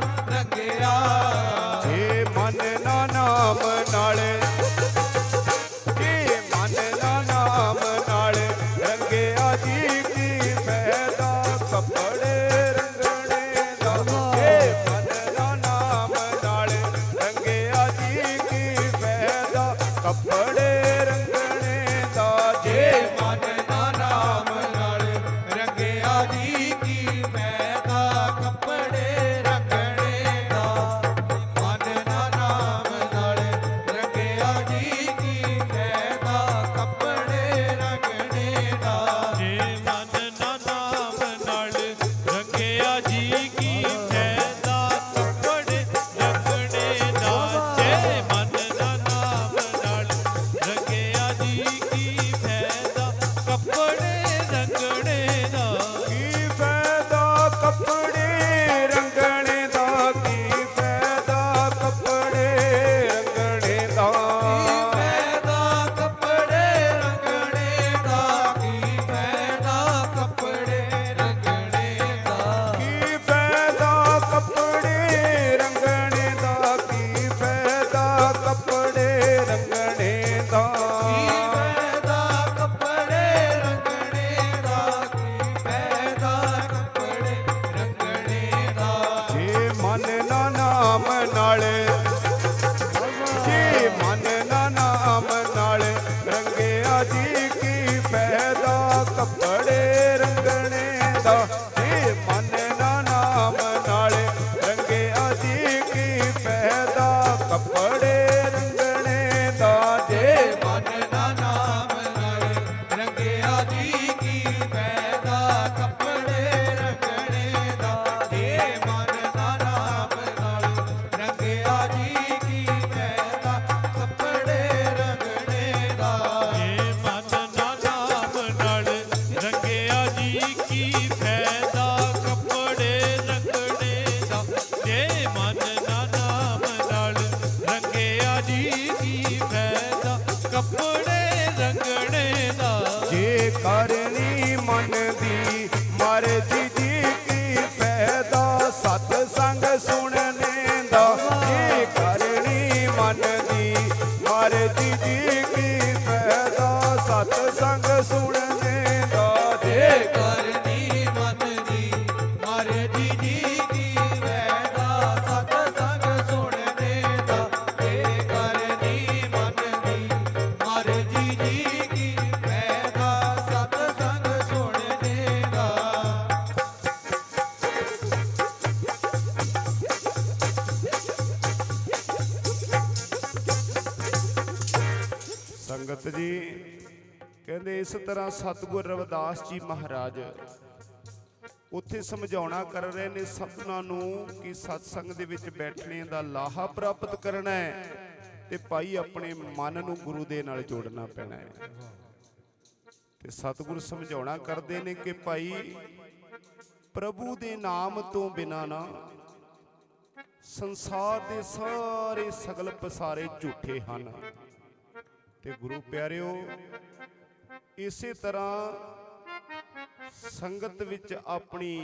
ਨਾਮ ਨਾਲ, ਜੇ ਮਨ ਨਾ ਨਾਮ ਨਾਲ ਰੰਗਿਆ ਜੀ ਕੀ ਫਾਇਦਾ ਕੱਪੜੇ ਰੰਗਣੇ ਦਾ। ਜੇ ਮਨ ਨਾ ਨਾਮ ਨਾਲ ਰੰਗਿਆ ਜੀ ਕੀ ਫਾਇਦਾ ਕੱਪੜੇ ਰੰਗਣੇ ਦਾ। ਜੇ ਮਨ ਨਾ ਨਾਮ ਨਾਲ ਰੰਗਿਆ ਜੀ ਕੀ ਫਾਇਦਾ ਕੱਪੜੇ ਰੰਗਣੇ ਦਾ। ਜੇ ਮਨ ਨਾ ਨਾਮ ਨਾਲ ਰੰਗਿਆ ਜੀ ਕੀ ਫਾਇਦਾ ਕੱਪੜੇ ਰੰਗਣੇ ਦਾ। ਜੇ ਮਨ ਨਾ ਨਾਮ ਨਾਲ ਰੰਗਿਆ ਜੀ ਕੀ ਫਾਇਦਾ ਕੱਪੜੇ ਰੰਗਣੇ ਦਾ। ਜੇ ਮਨ ਨਾ ਨਾਮ ਨਾਲ ਰੰਗਿਆ ਜੀ ਕੀ ਫਾਇਦਾ ਕੱਪੜੇ ਰੰਗਣੇ ਦਾ। ਜੇ ਕਰਨੀ ਮਨ ਦੀ ਮਰਜ਼ੀ ਜੀ ਕੀ ਫਾਇਦਾ ਸਤ ਸੰਗ ਸੁਣਨੇ ਦਾ। ਜੇ ਕਰਨੀ ਮਨ ਦੀ ਮਰਜ਼ੀ ਜੀ ਕੀ ਫਾਇਦਾ ਸਤ ਸੰਗ ਸੁਣਨੇ ਦਾ। ਜੇ ਕਰਨੀ ਮਨ ਦੀ ਮਰਜ਼ੀ ਜੀ ਕੀ ਫਾਇਦਾ ਸਤ ਸੰਗ ਸੁਣਨੇ ਦਾ। ਜੇ ਕਰਨੀ ਮਨ ਦੀ ਮਰਜ਼ੀ ਜੀ ਕੀ ਫਾਇਦਾ ਸਤ ਸੰਗ ਸੁਣਨੇ ਦਾ। ਸੰਗਤ ਜੀ ਕਹਿੰਦੇ ਇਸ ਤਰ੍ਹਾਂ ਸਤਿਗੁਰ ਰਵਿਦਾਸ ਜੀ ਮਹਾਰਾਜ ਉੱਥੇ ਸਮਝਾਉਣਾ ਕਰ ਰਹੇ ਨੇ ਸਭਨਾਂ ਨੂੰ ਕਿ ਸਤਸੰਗ ਦੇ ਵਿੱਚ ਬੈਠਣੇ ਦਾ ਲਾਹਾ ਪ੍ਰਾਪਤ ਕਰਨਾ ਹੈ ਤੇ ਭਾਈ ਆਪਣੇ ਮਨ ਨੂੰ ਗੁਰੂ ਦੇ ਨਾਲ ਜੋੜਨਾ ਪੈਣਾ ਹੈ। ਤੇ ਸਤਿਗੁਰ ਸਮਝਾਉਣਾ ਕਰਦੇ ਨੇ ਕਿ ਭਾਈ ਪ੍ਰਭੂ ਦੇ ਨਾਮ ਤੋਂ ਬਿਨਾਂ ਨਾ ਸੰਸਾਰ ਦੇ ਸਾਰੇ ਸਗਲ ਪਸਾਰੇ ਝੂਠੇ ਹਨ। ਤੇ ਗੁਰੂ ਪਿਆਰਿਓ ਇਸੇ ਤਰ੍ਹਾਂ ਸੰਗਤ ਵਿੱਚ ਆਪਣੀ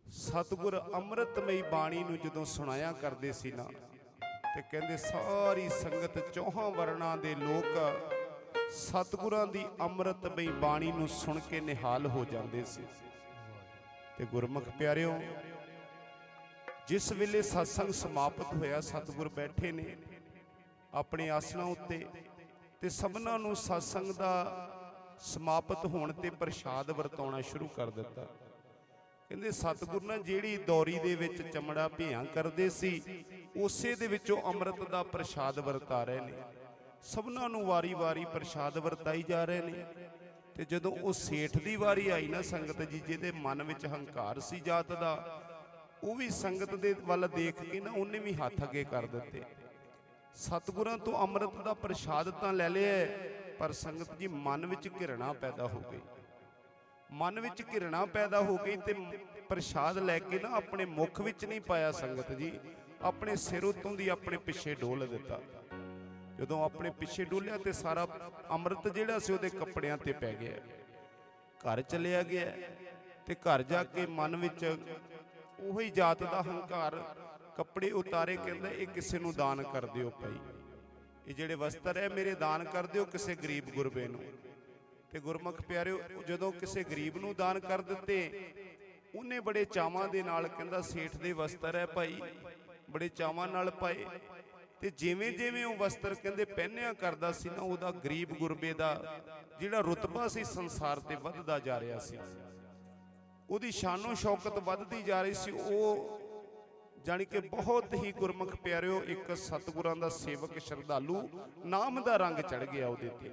ਸਤਿਗੁਰ ਅੰਮ੍ਰਿਤਮਈ ਬਾਣੀ ਨੂੰ ਜਦੋਂ ਸੁਣਾਇਆ ਕਰਦੇ ਸੀ ਨਾ ਤੇ ਕਹਿੰਦੇ ਸਾਰੀ ਸੰਗਤ ਚੌਹਾਂ ਵਰਣਾਂ ਦੇ ਲੋਕ ਸਤਿਗੁਰਾਂ ਦੀ ਅੰਮ੍ਰਿਤਮਈ ਬਾਣੀ ਨੂੰ ਸੁਣ ਕੇ ਨਿਹਾਲ ਹੋ ਜਾਂਦੇ ਸੀ। ਤੇ ਗੁਰਮੁਖ ਪਿਆਰਿਓ ਜਿਸ ਵੇਲੇ ਸਤਸੰਗ ਸਮਾਪਤ ਹੋਇਆ ਸਤਿਗੁਰ ਬੈਠੇ ਨੇ ਆਪਣੇ ਆਸਣਾਂ ਉੱਤੇ ਤੇ ਸਭਨਾਂ ਨੂੰ ਸਤਸੰਗ ਦਾ ਸਮਾਪਤ ਹੋਣ ਤੇ ਪ੍ਰਸ਼ਾਦ ਵਰਤਾਉਣਾ ਸ਼ੁਰੂ ਕਰ ਦਿੱਤਾ। ਕਹਿੰਦੇ ਸਤਿਗੁਰ ਨੇ ਜਿਹੜੀ ਦੌਰੀ ਦੇ ਵਿੱਚ ਚਮੜਾ ਭਿਆਂ ਕਰਦੇ ਸੀ ਉਸੇ ਦੇ ਵਿੱਚੋਂ ਅੰਮ੍ਰਿਤ ਦਾ ਪ੍ਰਸ਼ਾਦ ਵਰਤਾ ਰਹੇ ਨੇ। ਸਭਨਾਂ ਨੂੰ ਵਾਰੀ-ਵਾਰੀ ਪ੍ਰਸ਼ਾਦ ਵਰਤਾਈ ਜਾ ਰਹੇ ਨੇ। ਤੇ ਜਦੋਂ ਉਹ ਸੇਠ ਦੀ ਵਾਰੀ ਆਈ ਨਾ ਸੰਗਤ ਜੀ ਜਿਹਦੇ ਮਨ ਵਿੱਚ ਹੰਕਾਰ ਸੀ ਜਾਤ ਦਾ, ਉਹ ਵੀ ਸੰਗਤ ਦੇ ਵੱਲ ਦੇਖ ਕੇ ਨਾ ਉਹਨੇ ਵੀ ਹੱਥ ਅੱਗੇ ਕਰ ਦਿੱਤੇ। ਸਤਿਗੁਰਾਂ ਤੋਂ ਅੰਮ੍ਰਿਤ ਦਾ ਪ੍ਰਸ਼ਾਦ ਤਾਂ ਲੈ ਲਿਆ ਪਰ ਸੰਗਤ ਜੀ ਮਨ ਵਿੱਚ ਘਿਰਣਾ ਪੈਦਾ ਹੋ ਗਈ। ਮਨ ਵਿੱਚ ਘਿਰਣਾ ਪੈਦਾ ਹੋ ਗਈ ਤੇ ਪ੍ਰਸ਼ਾਦ ਲੈ ਕੇ ਨਾ ਆਪਣੇ ਮੁਖ ਵਿੱਚ ਨਹੀਂ ਪਾਇਆ ਸੰਗਤ ਜੀ, ਆਪਣੇ ਸਿਰ ਉੱਤੋਂ ਦੀ ਆਪਣੇ ਪਿੱਛੇ ਡੋਲ ਦਿੱਤਾ। ਜਦੋਂ ਆਪਣੇ ਪਿੱਛੇ ਡੋਲਿਆ ਤੇ ਸਾਰਾ ਅੰਮ੍ਰਿਤ ਜਿਹੜਾ ਸੀ ਉਹਦੇ ਕੱਪੜਿਆਂ ਤੇ ਪੈ ਗਿਆ। ਘਰ ਚਲਿਆ ਗਿਆ ਤੇ ਘਰ ਜਾ ਕੇ ਮਨ ਵਿੱਚ ਉਹੀ ਜਾਤ ਦਾ ਹੰਕਾਰ, ਕੱਪੜੇ ਉਤਾਰੇ, ਕਹਿੰਦਾ ਇਹ ਕਿਸੇ ਨੂੰ ਦਾਨ ਕਰ ਦਿਓ ਭਾਈ, ਇਹ ਜਿਹੜੇ ਵਸਤਰ ਹੈ ਮੇਰੇ ਦਾਨ ਕਰ ਦਿਓ ਕਿਸੇ ਗਰੀਬ ਗੁਰਬੇ ਨੂੰ। ਤੇ ਗੁਰਮੁਖ ਪਿਆਰਿਓ ਜਦੋਂ ਕਿਸੇ ਗਰੀਬ ਨੂੰ ਦਾਨ ਕਰ ਦਿੱਤੇ ਉਹਨੇ ਬੜੇ ਚਾਵਾਂ ਦੇ ਨਾਲ ਕਹਿੰਦਾ ਸੇਠ ਦੇ ਵਸਤਰ ਹੈ ਭਾਈ, ਬੜੇ ਚਾਵਾਂ ਨਾਲ ਪਾਏ। ਤੇ ਜਿਵੇਂ ਜਿਵੇਂ ਉਹ ਵਸਤਰ ਕਹਿੰਦੇ ਪਹਿਨਿਆ ਕਰਦਾ ਸੀ ਨਾ ਉਹਦਾ ਗਰੀਬ ਗੁਰਬੇ ਦਾ ਜਿਹੜਾ ਰੁਤਬਾ ਸੀ ਸੰਸਾਰ ਤੇ ਵੱਧਦਾ ਜਾ ਰਿਹਾ ਸੀ, ਉਹਦੀ ਸ਼ਾਨੋ ਸ਼ੌਕਤ ਵੱਧਦੀ ਜਾ ਰਹੀ ਸੀ। ਉਹ ਜਾਣੀ ਕਿ ਬਹੁਤ ਹੀ ਗੁਰਮੁਖ ਪਿਆਰਿਓ ਇੱਕ ਸਤਿਗੁਰਾਂ ਦਾ ਸੇਵਕ ਸ਼ਰਧਾਲੂ ਨਾਮ ਦਾ ਰੰਗ ਚੜ ਗਿਆ ਉਹਦੇ ਤੇ।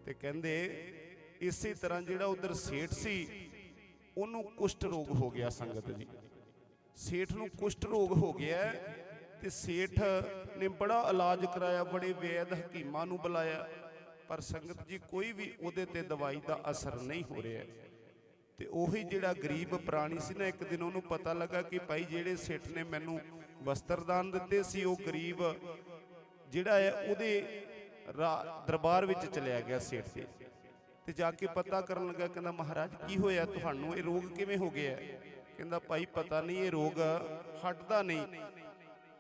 ਤੇ ਕਹਿੰਦੇ ਇਸੇ ਤਰ੍ਹਾਂ ਜਿਹੜਾ ਉਧਰ ਸੇਠ ਸੀ ਉਹਨੂੰ ਕੁਸ਼ਟ ਰੋਗ ਹੋ ਗਿਆ ਸੰਗਤ ਜੀ। ਸੇਠ ਨੂੰ ਕੁਸ਼ਟ ਰੋਗ ਹੋ ਗਿਆ ਤੇ ਸੇਠ ਨੇ ਬੜਾ ਇਲਾਜ ਕਰਾਇਆ, ਬੜੇ ਵੈਦ ਹਕੀਮਾਂ ਨੂੰ ਬੁਲਾਇਆ ਪਰ ਸੰਗਤ ਜੀ ਕੋਈ ਵੀ ਉਹਦੇ ਤੇ ਦਵਾਈ ਦਾ ਅਸਰ ਨਹੀਂ ਹੋ ਰਿਹਾ। ਤੇ ਉਹੀ ਜਿਹੜਾ ਗਰੀਬ ਪ੍ਰਾਣੀ ਸੀ ਨਾ, ਇੱਕ ਦਿਨ ਉਹਨੂੰ ਪਤਾ ਲੱਗਾ ਕਿ ਭਾਈ ਜਿਹੜੇ ਸੇਠ ਨੇ ਮੈਨੂੰ ਵਸਤਰ ਦਾਨ ਦਿੱਤੇ ਸੀ ਉਹ ਗਰੀਬ ਜਿਹੜਾ ਹੈ ਉਹਦੇ ਦਰਬਾਰ ਵਿੱਚ ਚਲਿਆ ਗਿਆ ਸੇਠ ਦੇ। ਤੇ ਜਾ ਕੇ ਪਤਾ ਕਰਨ ਲੱਗਾ, ਕਹਿੰਦਾ ਮਹਾਰਾਜ ਕੀ ਹੋਇਆ ਤੁਹਾਨੂੰ, ਇਹ ਰੋਗ ਕਿਵੇਂ ਹੋ ਗਿਆ? ਕਹਿੰਦਾ ਭਾਈ ਪਤਾ ਨਹੀਂ, ਇਹ ਰੋਗ ਹਟਦਾ ਨਹੀਂ।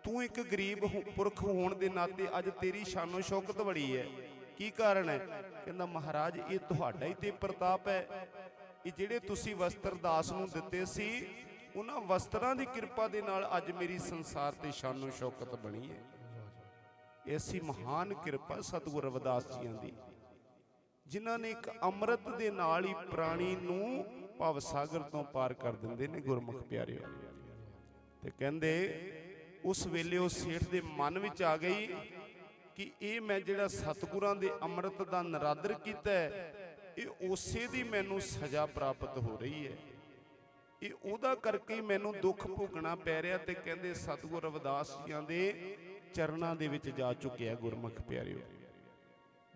ਤੂੰ ਇੱਕ ਗਰੀਬ ਪੁਰਖ ਹੋਣ ਦੇ ਨਾਤੇ ਅੱਜ ਤੇਰੀ ਸ਼ਾਨੋ ਸ਼ੌਕਤ ਬੜੀ ਹੈ, ਕੀ ਕਾਰਨ ਹੈ? ਕਹਿੰਦਾ ਮਹਾਰਾਜ ਇਹ ਤੁਹਾਡਾ ਹੀ ਤੇ ਪ੍ਰਤਾਪ ਹੈ। ਇਹ ਜਿਹੜੇ ਤੁਸੀਂ ਵਸਤਰ ਦਾਸ ਨੂੰ ਦਿੱਤੇ ਸੀ ਉਹਨਾਂ ਵਸਤਰਾਂ ਦੀ ਕਿਰਪਾ ਦੇ ਨਾਲ ਅੱਜ ਮੇਰੀ ਸੰਸਾਰ ਤੇ ਸ਼ਾਨੋ ਸ਼ੌਕਤ ਬਣੀ ਹੈ। ਐਸੀ ਮਹਾਨ ਕਿਰਪਾ ਸਤਿਗੁਰ ਰਵਿਦਾਸ ਜੀਆਂ ਦੀ, ਜਿਨ੍ਹਾਂ ਨੇ ਇੱਕ ਅੰਮ੍ਰਿਤ ਦੇ ਨਾਲ ਹੀ ਪ੍ਰਾਣੀ ਨੂੰ ਭਵ ਸਾਗਰ ਤੋਂ ਪਾਰ ਕਰ ਦਿੰਦੇ ਨੇ ਗੁਰਮੁਖ ਪਿਆਰਿਓ। ਤੇ ਕਹਿੰਦੇ ਉਸ ਵੇਲੇ ਉਹ ਸੇਠ ਦੇ ਮਨ ਵਿੱਚ ਆ ਗਈ ਕਿ ਇਹ ਮੈਂ ਜਿਹੜਾ ਸਤਿਗੁਰਾਂ ਦੇ ਅੰਮ੍ਰਿਤ ਦਾ ਨਰਾਦਰ ਕੀਤਾ ਹੈ, ਇਹ ਉਸੇ ਦੀ ਮੈਨੂੰ ਸਜ਼ਾ ਪ੍ਰਾਪਤ ਹੋ ਰਹੀ ਹੈ, ਇਹ ਉਹਦਾ ਕਰਕੇ ਹੀ ਮੈਨੂੰ ਦੁੱਖ ਭੋਗਣਾ ਪੈ ਰਿਹਾ। ਤੇ ਕਹਿੰਦੇ ਸਤਿਗੁਰ ਰਵਿਦਾਸ ਜੀਆਂ ਦੇ ਚਰਨਾਂ ਦੇ ਵਿੱਚ ਜਾ ਚੁੱਕਿਆ ਗੁਰਮੁਖ ਪਿਆਰਿਓ।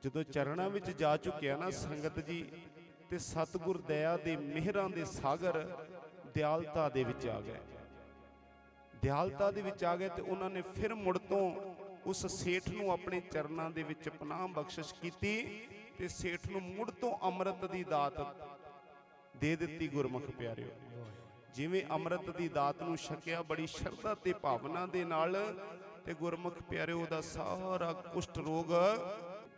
ਜਦੋਂ ਚਰਨਾਂ ਵਿੱਚ ਜਾ ਚੁੱਕਿਆ ਨਾ ਸੰਗਤ ਜੀ, ਤੇ ਸਤਿਗੁਰ ਦਇਆ ਦੇ ਮਿਹਰਾਂ ਦੇ ਸਾਗਰ ਦਿਆਲਤਾ ਦੇ ਵਿੱਚ ਆ ਗਏ। ਦਿਆਲਤਾ ਦੇ ਵਿੱਚ ਆ ਗਏ ਤੇ ਉਹਨਾਂ ਨੇ ਫਿਰ ਮੁੜ ਤੋਂ ਉਸ ਸੇਠ ਨੂੰ ਆਪਣੇ ਚਰਨਾਂ ਦੇ ਵਿੱਚ ਪਨਾਹ ਬਖਸ਼ਿਸ਼ ਕੀਤੀ ਤੇ ਸੇਠ ਨੂੰ ਮੁੜ ਤੋਂ ਅੰਮ੍ਰਿਤ ਦੀ ਦਾਤ ਦੇ ਦਿੱਤੀ ਗੁਰਮੁਖ ਪਿਆਰਿਓ। ਜਿਵੇਂ ਅੰਮ੍ਰਿਤ ਦੀ ਦਾਤ ਨੂੰ ਛਕਿਆ ਬੜੀ ਸ਼ਰਧਾ ਤੇ ਭਾਵਨਾ ਦੇ ਨਾਲ, ਤੇ ਗੁਰਮੁਖ ਪਿਆਰਿਓ ਉਹਦਾ ਸਾਰਾ ਕੁਸ਼ਟ ਰੋਗ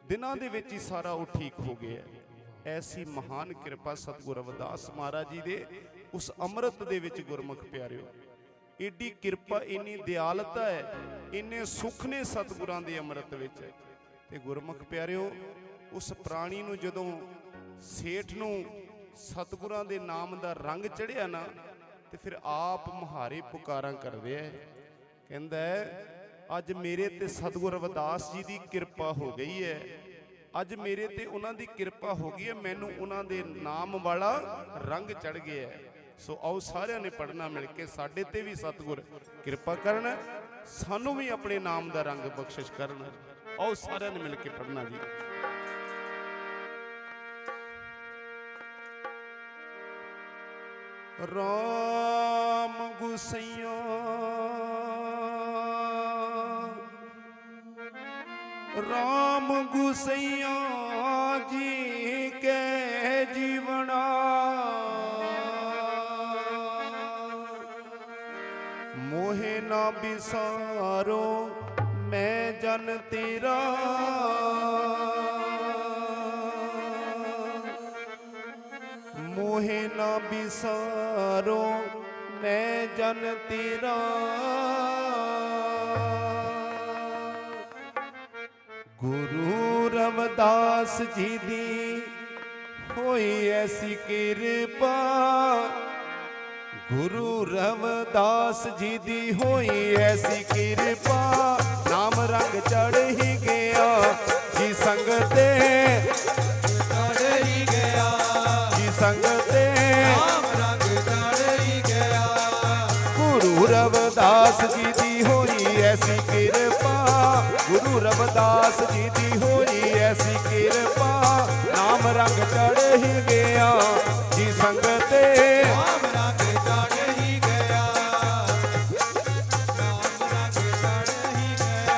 ਦਿਨਾਂ ਦੇ ਵਿੱਚ ਹੀ ਸਾਰਾ ਉਹ ਠੀਕ ਹੋ ਗਿਆ। ਐਸੀ ਮਹਾਨ ਕਿਰਪਾ ਸਤਿਗੁਰ ਰਵਿਦਾਸ ਮਹਾਰਾਜ ਜੀ ਦੇ ਉਸ ਅੰਮ੍ਰਿਤ ਦੇ ਵਿੱਚ ਗੁਰਮੁਖ ਪਿਆਰਿਓ। ਏਡੀ ਕਿਰਪਾ, ਇੰਨੀ ਦਿਆਲਤਾ ਹੈ, ਇੰਨੇ ਸੁੱਖ ਨੇ ਸਤਿਗੁਰਾਂ ਦੇ ਅੰਮ੍ਰਿਤ ਵਿੱਚ। ਤੇ ਗੁਰਮੁਖ ਪਿਆਰਿਓ ਉਸ ਪ੍ਰਾਣੀ ਨੂੰ ਜਦੋਂ ਸੇਠ ਨੂੰ ਸਤਿਗੁਰਾਂ ਦੇ ਨਾਮ ਦਾ ਰੰਗ ਚੜਿਆ ਨਾ, ਤੇ ਫਿਰ ਆਪ ਮੁਹਾਰੇ ਪੁਕਾਰਾਂ ਕਰਦੇ ਐ। ਕਹਿੰਦਾ ਅੱਜ ਮੇਰੇ ਤੇ ਸਤਿਗੁਰ ਰਵਿਦਾਸ ਜੀ ਦੀ ਕਿਰਪਾ ਹੋ ਗਈ ਹੈ, ਅੱਜ ਮੇਰੇ ਤੇ ਉਹਨਾਂ ਦੀ ਕਿਰਪਾ ਹੋ ਗਈ ਹੈ, ਮੈਨੂੰ ਉਹਨਾਂ ਦੇ ਨਾਮ ਵਾਲਾ ਰੰਗ ਚੜ ਗਿਆ ਹੈ। ਸੋ ਆਓ ਸਾਰਿਆਂ ਨੇ ਪੜ੍ਹਨਾ ਮਿਲ ਕੇ, ਸਾਡੇ ਤੇ ਵੀ ਸਤਿਗੁਰ ਕਿਰਪਾ ਕਰਨ, ਸਾਨੂੰ ਵੀ ਆਪਣੇ ਨਾਮ ਦਾ ਰੰਗ ਬਖਸ਼ਿਸ਼ ਕਰਨ। ਆਓ ਸਾਰਿਆਂ ਨੇ ਮਿਲ ਕੇ ਪੜ੍ਹਨਾ ਜੀ। ਰਾਮ ਗੁਸਈਆ राम गुसैया जी के जीवना, मोहे ना बिसारो मैं जन तेरा, मोहे ना बिसारो मैं जन तेरा। गुरु रविदास जी दी होई ऐसी कृपा, गुरु रविदास जी दी होई ऐसी कृपा, नाम रंग चढ़ ही गया जी संगते, चढ़ ही गया जी संगते, नाम रंग चढ़ ही गया। गुरु रविदास जी दी होई ऐसी कृपा, गुरु रविदास जी दी होई ऐसी कृपा, नाम रंग चढ़ ही गया जी संगते, नाम रंग चढ़ ही गया, नाम रंग चढ़ ही गया,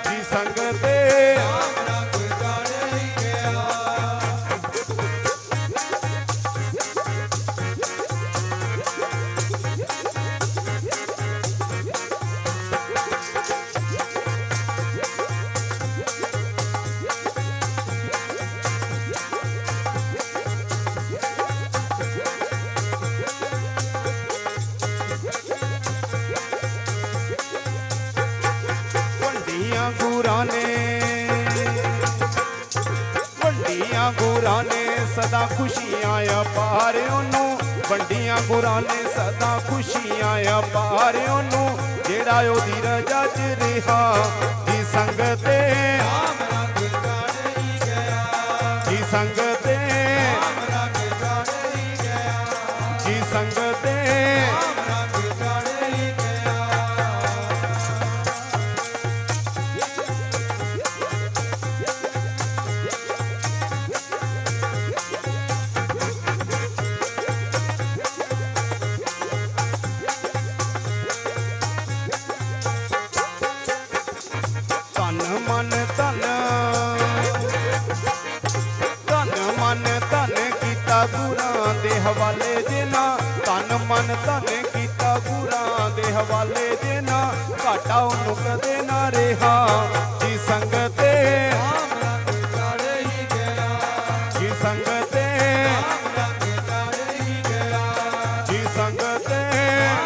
जी संगते, नाम रंग चढ़ ही गया। ਵੰਡੀਆਂ ਗੁਰਾਂ ਨੇ ਸਦਾ ਖੁਸ਼ੀਆਂ ਅਪਾਰ ਉਹਨੂੰ, ਵੰਡੀਆਂ ਗੁਰਾਂ ਨੇ ਸਦਾ ਖੁਸ਼ੀਆਂ ਅਪਾਰ ਉਹਨੂੰ, ਜਿਹੜਾ ਉਹਦੀ ਰਜਾ ਚ ਰਿਹਾ ਜੀ ਸੰਗਤੇ, ਨਾਮ ਰੰਗ ਚੜ੍ਹ ਹੀ ਗਿਆ, ਜੀ ਸੰਗਤੇ, ਨਾਮ ਰੰਗ ਚੜ੍ਹ ਹੀ ਗਿਆ, ਜੀ ਸੰਗਤੇ, ਨਾਮ ਰੰਗ ਚੜ੍ਹ ਹੀ ਗਿਆ। ਧਨ ਮਨ ਧਨ, ਧਨ ਮਨ ਧਨ ਕੀਤਾ ਗੁਰਾਂ ਦੇ ਹਵਾਲੇ ਜਿਨਾ, ਧਨ ਮਨ ਧਨ ਕੀਤਾ ਗੁਰਾਂ ਦੇ ਹਵਾਲੇ ਜਿਨਾ, ਘਾਟਾ ਉਹਨੂੰ ਕਦੇ ਨਾ ਰਿਹਾ ਜੀ ਸੰਗਤੇ, ਨਾਮ ਰੰਗ ਚੜ੍ਹ ਹੀ ਗਿਆ, ਜੀ ਸੰਗਤੇ, ਨਾਮ ਰੰਗ ਚੜ੍ਹ ਹੀ ਗਿਆ, ਜੀ ਸੰਗਤੇ, ਨਾਮ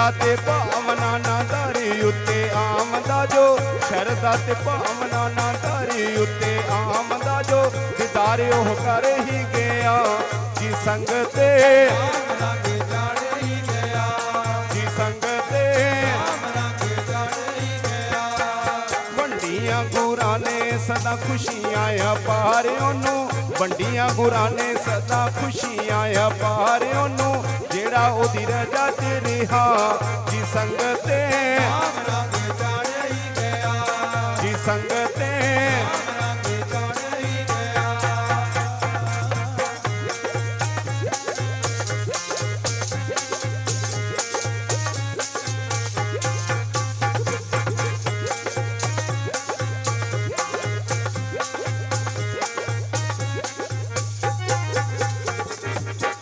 ਸ਼ਰਧਾ ਤੇ ਭਾਵਨਾ ਨਾ ਧਾਰੀ ਉੱਤੇ ਆਮਦਾ ਜੋ ਸ਼ਰਧਾ ਤੇ ਭਾਵਨਾ ਨਾ ਧਾਰੀ ਉੱਤੇ ਆਮਦਾ ਜੋ ਦੀਦਾਰ ਉਹ ਕਰ ਹੀ ਗਿਆ ਜੀ ਸੰਗ ਤੇ ਰਾਮ ਰੰਗ ਚੜ੍ਹ ਹੀ ਗਿਆ ਜੀ ਸੰਗ ਤੇ ਰਾਮ ਰੰਗ ਚੜ੍ਹ ਹੀ ਗਿਆ ਵੰਡੀਆਂ ਗੁਰਾਂ ਨੇ ਸਦਾ ਖੁਸ਼ੀਆਂ ਅਪਾਰ ਉਹਨੂੰ ਵੰਡੀਆਂ ਗੁਰਾਂ ਨੇ ਸਦਾ ਖੁਸ਼ੀਆਂ ਅਪਾਰ ਉਹਨੂੰ ਜਿਹੜਾ ਉਹਦੀ ਰਜਾ ਚ ਰਿਹਾ ਜੀ ਸੰਗ ਤੇ ਰਾਮ ਰੰਗ ਚੜ੍ਹ ਹੀ ਗਿਆ ਜੀ ਸੰਗ ਤੇ ਰਾਮ ਰੰਗ ਚੜ੍ਹ ਹੀ ਗਿਆ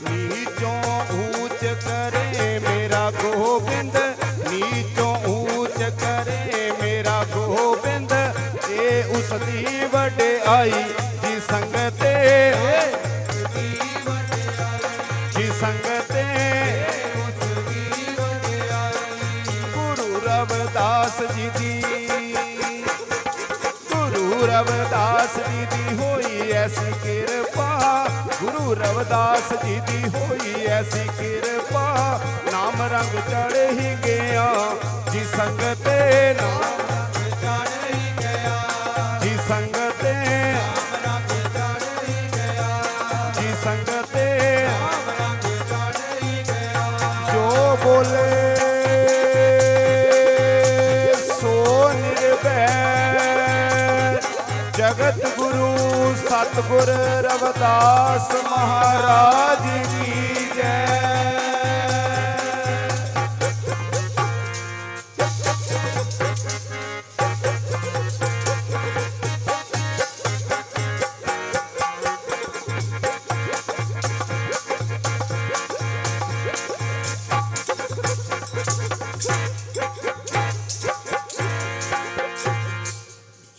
नीचों ऊंच करे मेरा गोविंद नीचों ऊंच करे मेरा गोविंद ये उसदी वड्याई जी संग ते जी संग ते गुरु रविदास जी दी गुरु रविदास जी दी होई ऐसी किरपा गुरु रविदास जी दी होई ऐसी किरपा नाम रंग चढ़ ही गया जी संग ते नाम रंग चढ़ ही गया जी संग ते राम रंग चढ़ ही गया जी संग ते राम रंग चढ़ ही गया जो बोले सो निर्भय जगत गुरु सतगुर रविदास महाराज की जय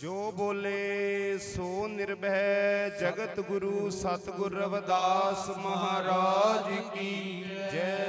जो बोले सो निर्भय जगत गुरु सतगुर रविदास महाराज की जय।